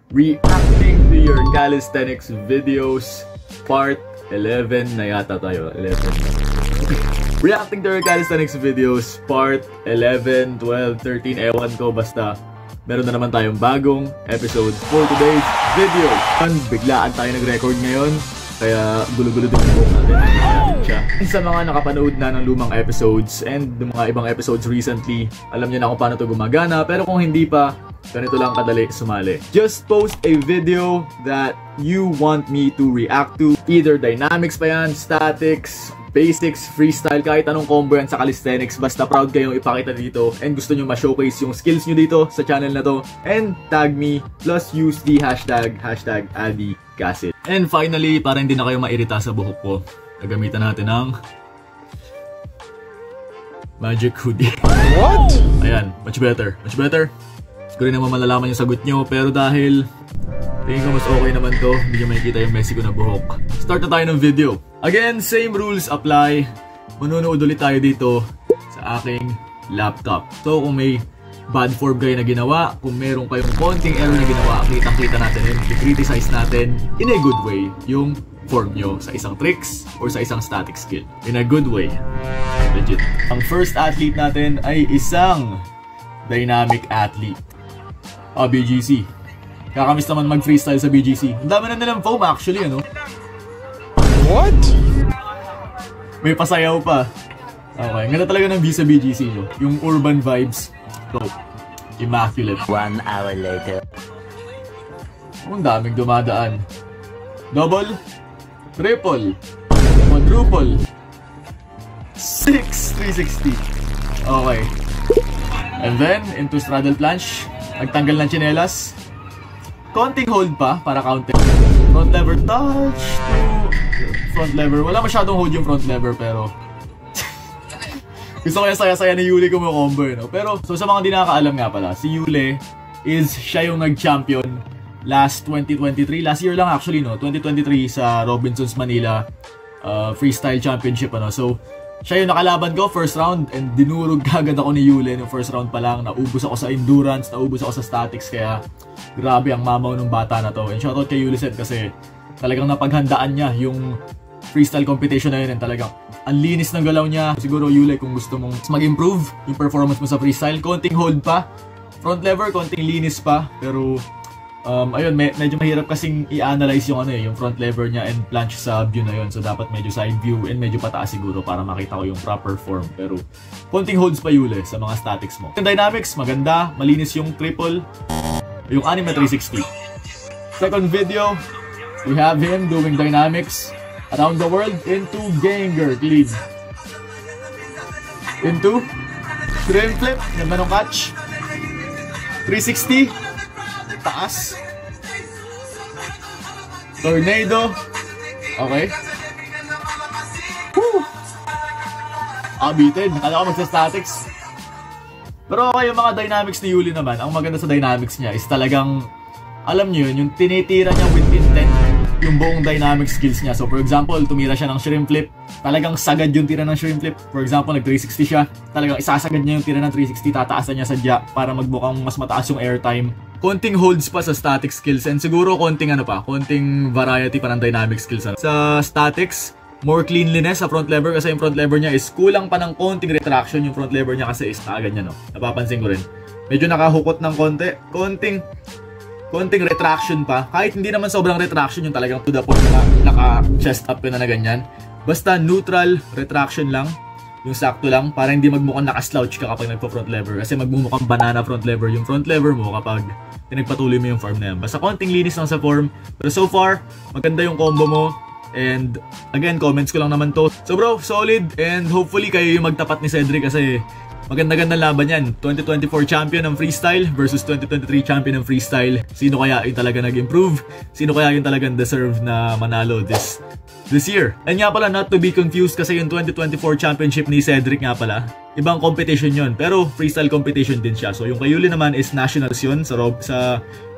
reacting to your calisthenics videos, part 11 na yata tayo. 11. Reacting to your calisthenics videos, part 11, 12, 13, ewan ko, basta meron na naman tayong bagong episode for today's video. Biglaan tayo nag-record ngayon, kaya gulo-gulo din yung buhok natin siya. Sa mga nakapanood na ng lumang episodes and ng mga ibang episodes recently, alam niyo na kung paano to gumagana, pero kung hindi pa, ganito lang kadali sumali. Just post a video that you want me to react to. Either dynamics pa yan, statics, basics, freestyle, kahit anong combo yan sa calisthenics. Basta proud kayong ipakita dito and gusto nyo ma-showcase yung skills nyo dito sa channel na to. And tag me, plus use the hashtag #AdiCasit. And finally, para hindi na kayo mairita sa buhok ko, gagamitan natin ng magic hoodie. What? Ayan, much better, much better. Siguro naman malalaman yung sagot nyo, pero dahil tingin ko mas okay naman to, hindi nyo makikita yung messy ko na buhok. Start na tayo ng video. Again, same rules apply. Manunood ulit tayo dito sa aking laptop. So kung may bad form kayo na ginawa, kung meron kayong konting error na ginawa, kitang-kita natin yun, i-criticize natin in a good way yung form nyo sa isang tricks or sa isang static skill. In a good way. Legit. Ang first athlete natin ay isang dynamic athlete. BGC. Kakamiss naman mag-freestyle sa BGC. Ang dami na nilang foam actually, ano? What? May pasayaw pa. Okay, ganda talaga ng view sa BGC nyo. Yung urban vibes. So, immaculate. 1 hour later. Ang daming dumadaan. Double, triple, quadruple, 6, 360. Okay. And then, into straddle planche. Nagtanggal ng tsinelas. Konting hold pa para counter. Front lever touch to front lever. Wala masyadong hold yung front lever pero gusto ko yung saya-saya ni Yule kung may combo, no? Pero so sa mga di nakakaalam nga pala, si Yule is siya yung nag-champion last 2023. Last year lang actually, no? 2023 sa Robinsons Manila Freestyle Championship, ano? So siya yung nakalaban ko first round and dinurog kagad ako ni Yule no first round pa lang. Naubos ako sa endurance, naubos ako sa statics, kaya grabe ang mamaw ng bata na to. And shoutout kay Yuliset kasi talagang napaghandaan niya yung freestyle competition na yun and talagang ang linis ng galaw niya. Siguro Yule, kung gusto mong mag-improve yung performance mo sa freestyle, konting hold pa, front lever, konting linis pa, pero ayun, medyo mahirap kasing i-analyze yung ano yung front lever niya and planche sa view na yun. So dapat medyo side view and medyo pataas siguro para makita ko yung proper form. Pero konting holds pa Yule sa mga statics mo. Yung dynamics, maganda, malinis yung triple, yung anime 360. Second video, we have him doing dynamics around the world into Ganger clean. Into shrimp flip, ganda ng catch. 360. Taas. Tornado. Okay. Woo! Abitin. Kala ko magsa-statics. Pero okay, yung mga dynamics ni Yuli naman, ang maganda sa dynamics niya is talagang, alam nyo yun, yung tinitira niya with intent yung buong dynamic skills niya. So for example, tumira siya ng shrimp flip, talagang sagad yung tira ng shrimp flip. For example, nag 360 siya, talagang isasagad niya yung tira ng 360, tataasan niya sadya para magbukang mas mataas yung airtime. Konting holds pa sa static skills and siguro konting ano pa, konting variety pa ng dynamic skills. Sa statics, more cleanliness sa front lever kasi yung front lever niya is kulang pa ng konting retraction yung front lever niya kasi is ganyan, no? Napapansin ko rin. Medyo nakahukot ng konting retraction pa. Kahit hindi naman sobrang retraction yung talagang to the point na naka-chest up yun na ganyan. Basta neutral retraction lang. Yung sakto lang para hindi magmukhang naka-slouch ka kapag nagpo-front lever. Kasi magmumukhang banana front lever yung front lever mo kapag pinagpatuloy mo yung form na yan. Basta konting linis lang sa form. Pero so far, maganda yung combo mo. And again, comments ko lang naman to. So bro, solid. And hopefully kayo yung magtapat ni Cedric kasi maganda-ganda laban yan. 2024 champion ng freestyle versus 2023 champion ng freestyle. Sino kaya yung talaga nag-improve? Sino kaya yung talagang deserve na manalo this year? And nga pala, not to be confused kasi yung 2024 championship ni Cedric nga pala, ibang competition yon pero freestyle competition din siya. So yung kay Yuli naman is nationals yun sa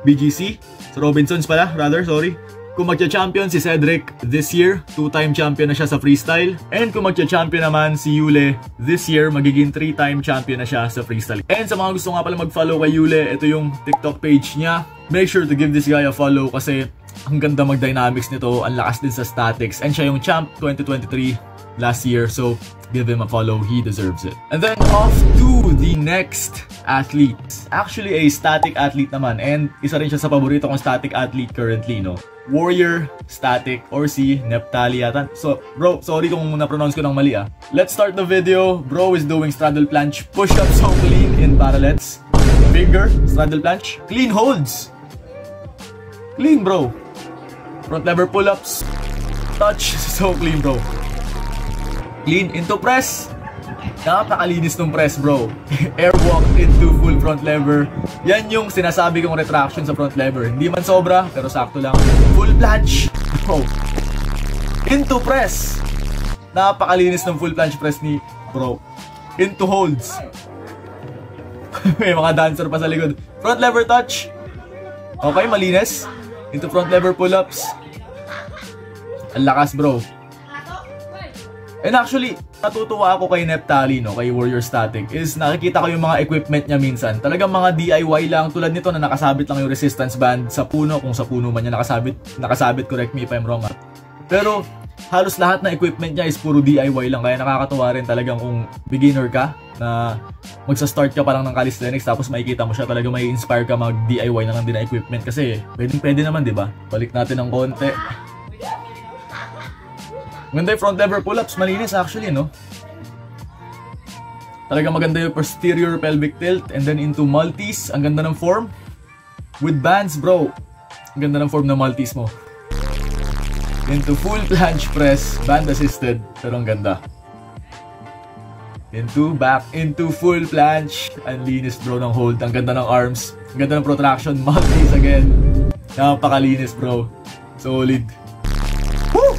BGC. Sa Robinsons pala, rather, sorry. kung magcha-champion si Cedric this year, 2-time champion na siya sa freestyle. And kung magcha-champion naman si Yule this year, magiging 3-time champion na siya sa freestyle. And sa mga gusto nga pala mag-follow kay Yule, ito yung TikTok page niya. Make sure to give this guy a follow kasi ang ganda mag-dynamics nito, ang lakas din sa statics. And siya yung champ 2023 last year, so give him a follow, he deserves it. And then off to the next athlete. Actually a static athlete naman, and isa rin siya sa paborito kong static athlete currently, no? Warrior Static or si Neptali yata. So bro, sorry kung na-pronounce ko ng mali ah. Let's start the video. Bro is doing straddle planche push-up so clean in parallels. Finger, straddle planche, clean holds. Clean bro. Front lever pull-ups. Touch, so clean bro. Clean into press. Napakalinis ng press bro. Airwalk into full front lever. Yan yung sinasabi kong retraction sa front lever. Hindi man sobra, pero sakto lang. Full planche bro. Into press. Napakalinis ng full planche press ni bro. Into holds. May mga dancer pa sa likod. Front lever touch. Okay, malinis. Into front lever pull-ups. Ang lakas bro. And actually, natutuwa ako kay Neptali, no, kay Warrior Static, is nakikita ko yung mga equipment niya minsan. Talagang mga DIY lang, tulad nito na nakasabit lang yung resistance band sa puno, kung sa puno man niya nakasabit, correct me if I'm wrong. Pero halos lahat na equipment niya is puro DIY lang, kaya nakakatuwa rin talagang kung beginner ka, na magsa-start ka pa lang ng calisthenics tapos makikita mo siya, talaga may inspire ka mag-DIY na lang din na equipment kasi pwede naman, di ba? Balik natin ng konti. Maganda yung front lever pull-ups, malinis actually, no? Talaga maganda yung posterior pelvic tilt and then into multis. Ang ganda ng form. With bands, bro. Ang ganda ng form ng multis mo. Into full planche press, band assisted, pero ang ganda. Into back, into full planche. Ang linis bro ng hold, ang ganda ng arms. Ang ganda ng protraction, multis again. Napakalinis bro. Solid. Woo!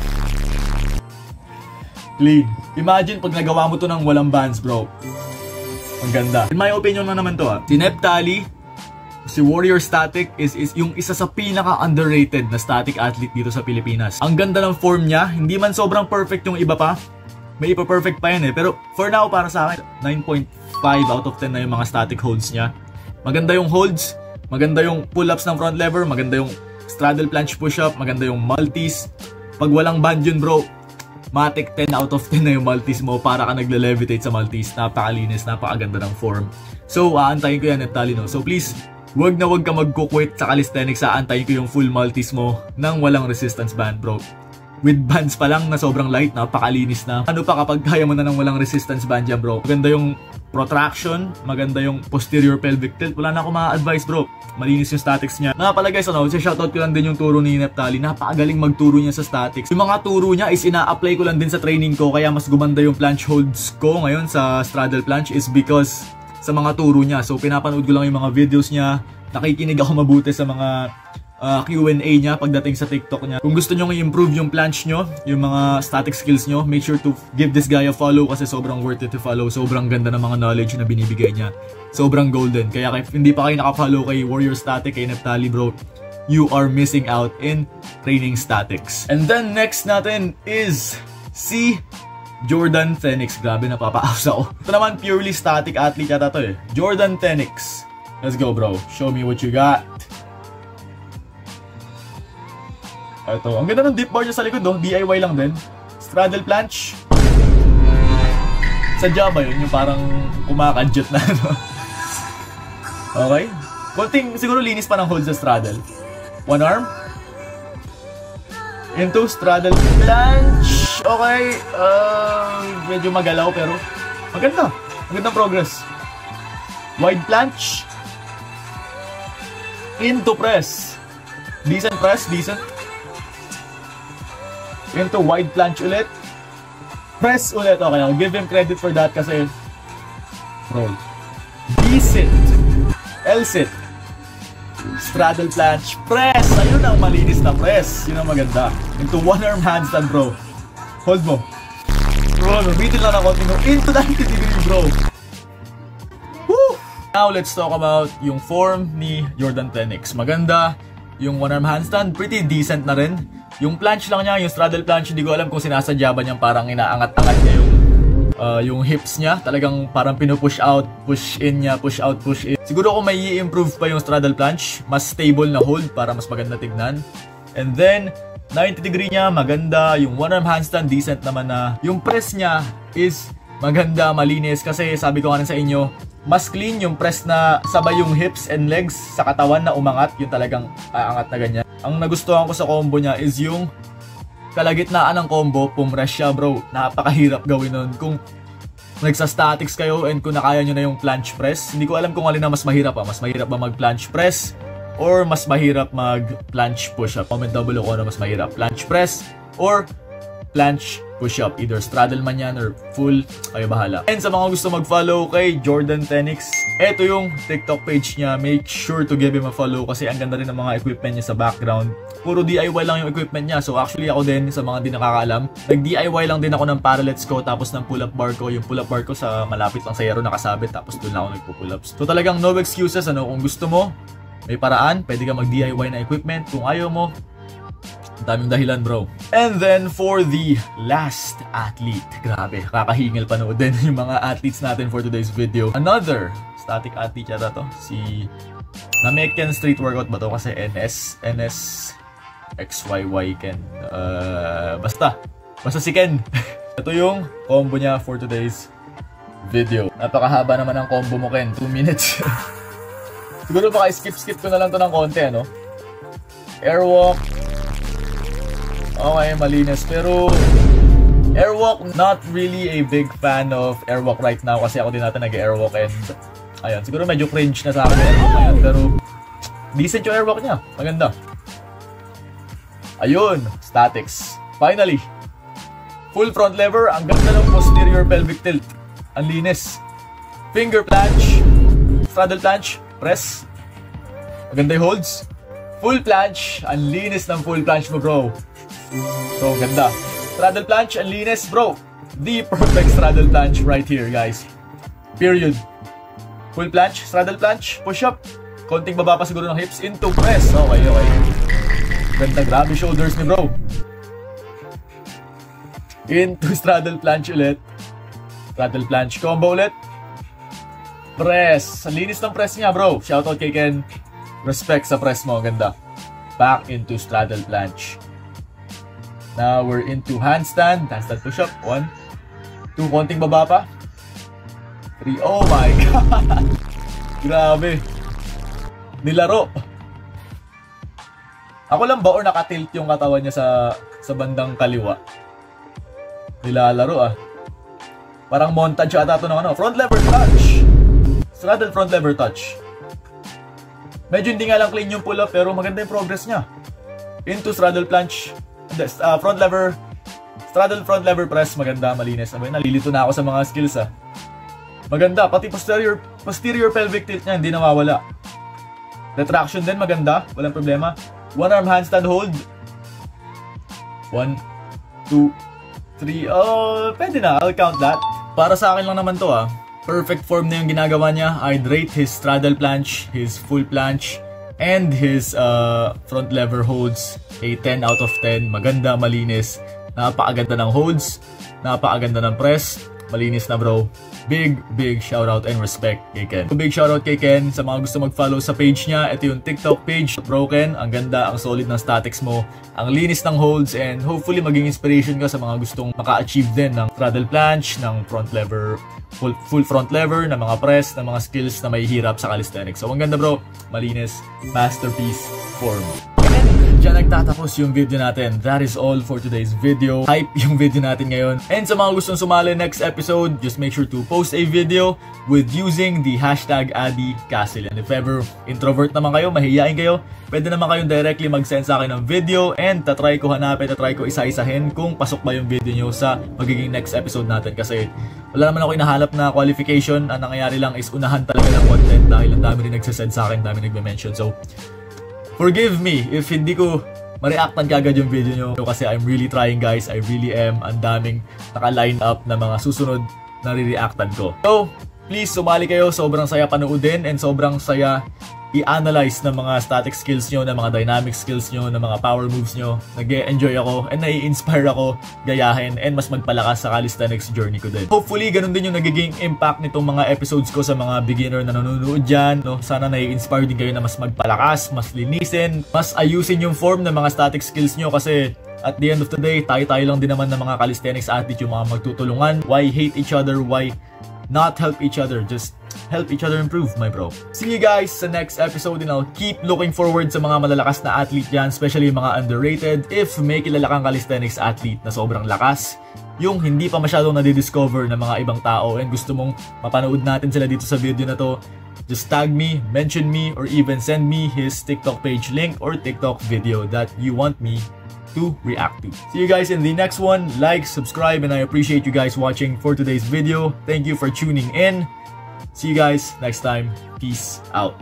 Clean. Imagine pag nagawa mo to ng walang bands, bro. Ang ganda. In my opinion na naman to ah. Si Neptali, si Warrior Static is yung isa sa pinaka-underrated na static athlete dito sa Pilipinas. Ang ganda ng form niya. Hindi man sobrang perfect yung iba pa. May ipa-perfect pa yan eh. Pero for now, para sa akin, 9.5 out of 10 na yung mga static holds niya. Maganda yung holds. Maganda yung pull-ups ng front lever. Maganda yung straddle planche push-up. Maganda yung multis. Pag walang band yun, bro, matic 10 out of 10 na yung multis mo, para ka nagle-levitate sa multis. Napakalinis, napakaganda ng form. So, aantayin ko yan, Neptali, no? So, please, wag ka mag-quit sa calisthenics. Aantayin ko yung full multis mo nang walang resistance band, bro. With bands pa lang na sobrang light, napakalinis na. Ano pa kapag kaya mo na nang walang resistance band dyan, bro? Maganda yung protraction, maganda yung posterior pelvic tilt. Wala na akong ma-advise, bro. Malinis yung statics niya. Nga pala guys, ano, shoutout ko lang din yung turo ni Neptali. Napakagaling magturo niya sa statics. Yung mga turo niya is ina-apply ko lang din sa training ko, kaya mas gumanda yung planche holds ko ngayon sa straddle planche is because sa mga turo niya. So pinapanood ko lang yung mga videos niya, nakikinig ako mabuti sa mga Q&A niya pagdating sa TikTok niya. Kung gusto nyo i-improve yung planche nyo, yung mga static skills nyo, make sure to give this guy a follow kasi sobrang worth it to follow. Sobrang ganda ng mga knowledge na binibigay niya. Sobrang golden. Kaya hindi pa kayo nakafollow kay Warrior Static, kay Neptali, bro, you are missing out in training statics. And then next natin is si Jordan Phoenix. Grabe, napapa-house ako. Ito naman purely static athlete yata to eh. Jordan Phoenix. Let's go bro. Show me what you got. Ito, ang ganda ng dip bar niya sa likod, no? DIY lang din. Straddle planche. Sadya ba yun? Yung parang kumakadyot na, no? Okay. Konting, siguro linis pa ng hold sa straddle. One arm. Into straddle planche. Okay. Medyo magalaw pero maganda. Magandang progress. Wide planche. Into press. Decent press, decent. Into wide planche ulit. Press ulit. Okay, I'll give him credit for that kasi roll. Decent. L-sit. Straddle planche. Press. Ayun ang malinis na press. Yun ang maganda. Into one arm handstand, bro. Hold mo. Bro, bitin lang na konti mo. Into 90 degree, bro. Woo! Now, let's talk about yung form ni Jordan Phoenix. Maganda. Yung one arm handstand, pretty decent na rin. Yung planche lang niya, yung straddle planche, hindi ko alam kung sinasadya ba niyang parang inaangat-angat niya yung hips niya. Talagang parang pinupush out, push in niya, push out, push in. Siguro kung may i-improve pa yung straddle planche, mas stable na hold para mas maganda tignan. And then, 90 degree niya, maganda. Yung one arm handstand, decent naman na. Yung press niya is maganda, malinis. Kasi sabi ko nga sa inyo, mas clean yung press na sabay yung hips and legs sa katawan na umangat. Yung talagang aangat na ganyan. Ang nagustuhan ko sa combo niya is yung kalagitnaan ng combo, pumress siya bro. Napakahirap gawin nun. Kung nagsa-statics kayo and kung nakaya nyo na yung planche press, hindi ko alam kung alin na mas mahirap pa. Mas mahirap ba mag-planche press or mas mahirap mag-planche push-up? Comment down below kung ano mas mahirap. Planche press or planche push-up. Either straddle man yan or full, kayo bahala. And sa mga gusto mag-follow kay Jordan Tenix, eto yung TikTok page niya. Make sure to give him a follow kasi ang ganda rin ng mga equipment niya sa background. Puro DIY lang yung equipment niya. So actually ako din, sa mga di nakakaalam, nag-DIY lang din ako ng parallels ko tapos ng pull-up bar ko. Yung pull-up bar ko sa malapit lang sa yero nakasabit tapos doon lang ako nagpo-pull-ups. So talagang no excuses, ano, kung gusto mo, may paraan, pwede ka mag-DIY na equipment. Kung ayaw mo, daming dahilan bro. And then for the last athlete, grabe, kakahingil panoodin yung mga athletes natin for today's video. Another static athlete yata to, si Namekian Street Workout ba to? Kasi NS XYY Ken. Basta si Ken. Ito yung combo niya for today's video. Napakahaba naman ang combo mo Ken, 2 minutes. Siguro baka skip ko na lang to ng konti, ano? Airwalk. Okay, malinis. Pero airwalk, not really a big fan of airwalk right now kasi ako din natin nag-airwalk and ayun, siguro medyo cringe na sa akin airwalk, pero decent yung airwalk niya. Maganda. Ayun, statics. Finally, full front lever. Ang ganda ng posterior pelvic tilt. Ang linis. Finger planche, straddle planche, press. Maganda yung holds. Full planche. Ang linis ng full planche mo bro. So, ganda. Straddle planche, ang linis, bro. The perfect straddle planche right here, guys. Period. Full planche, straddle planche, push-up. Konting baba pa siguro ng hips into press. Okay. Ganda, grabe shoulders ni bro. Into straddle planche ulit. Straddle planche combo ulit. Press. Ang linis ng press niya, bro. Shoutout kay Ken. Respect sa press mo, ganda. Back into straddle planche. Now we're into handstand push-up. 1, 2, konting baba pa. 3, oh my god! Grabe. Nilaro. Ako lang ba or nakatilt yung katawan niya sa bandang kaliwa? Nilalaro ah. Parang montage ata ito ng ano. Front lever touch. Straddle front lever touch. Medyo hindi nga lang clean yung pull-up pero maganda yung progress niya. Into straddle planche. Front lever, straddle front lever press, maganda, malinis. Nalilito na ako sa mga skills ah. Maganda, pati posterior pelvic tilt niya, hindi nawawala. Retraction din, maganda, walang problema. One arm handstand hold. 1, 2, 3, oh, pwede na, I'll count that. Para sa akin lang naman to ah. Perfect form na yung ginagawa niya. I'd rate his straddle planche, his full planche, and his front lever holds a 10 out of 10. Maganda, malinis. Napakaganda ng holds. Napakaganda ng press. Malinis na bro. Big shoutout and respect kay Ken. Big shoutout kay Ken sa mga gusto mag-follow sa page niya. Ito yung TikTok page. Bro Ken, ang ganda, ang solid ng statics mo. Ang linis ng holds and hopefully maging inspiration ka sa mga gustong maka-achieve din ng straddle planche, ng front lever, full front lever, ng mga press, ng mga skills na may hirap sa calisthenics. So ang ganda bro, malinis, masterpiece form. Diyan nagtatapos yung video natin. That is all for today's video. Hype yung video natin ngayon. And sa mga gustong sumali next episode, just make sure to post a video with using the hashtag AdiCastle. And if ever introvert naman kayo, mahihiyain kayo, pwede naman kayong directly mag-send sa akin ng video and tatry ko hanapin, tatry ko isa-isahin kung pasok ba yung video nyo sa magiging next episode natin. Kasi wala naman ako inahanap na qualification. Ang nangyayari lang is unahan talaga ng content dahil ang dami rin nagsasend sa akin, dami nagme-mention. So, forgive me if hindi ko ma-reactan kagad yung video nyo kasi I'm really trying guys, I really am. Ang daming naka-line up na mga susunod na re-reactan ko. So, please sumali kayo, sobrang saya panoodin and sobrang saya i-analyze ng mga static skills nyo, ng mga dynamic skills nyo, ng mga power moves nyo. Nag-enjoy ako and nai-inspire ako gayahin and mas magpalakas sa calisthenics journey ko din. Hopefully, ganun din yung nagiging impact nitong mga episodes ko sa mga beginner na nanonood dyan. No? Sana nai-inspire din kayo na mas magpalakas, mas linisin, mas ayusin yung form ng mga static skills nyo kasi at the end of the day, tayo-tayo lang din naman ng mga calisthenics athlete yung mga magtutulungan. Why hate each other? Why not help each other? Just help each other improve, my bro. See you guys sa next episode and I'll keep looking forward sa mga malalakas na athlete dyan, especially yung mga underrated. If may kilala kang calisthenics athlete na sobrang lakas, yung hindi pa masyadong nadidiscover ng mga ibang tao and gusto mong mapanood natin sila dito sa video na to, just tag me, mention me, or even send me his TikTok page link or TikTok video that you want me to react to. See you guys in the next one. Like, subscribe, and I appreciate you guys watching for today's video. Thank you for tuning in. See you guys next time. Peace out.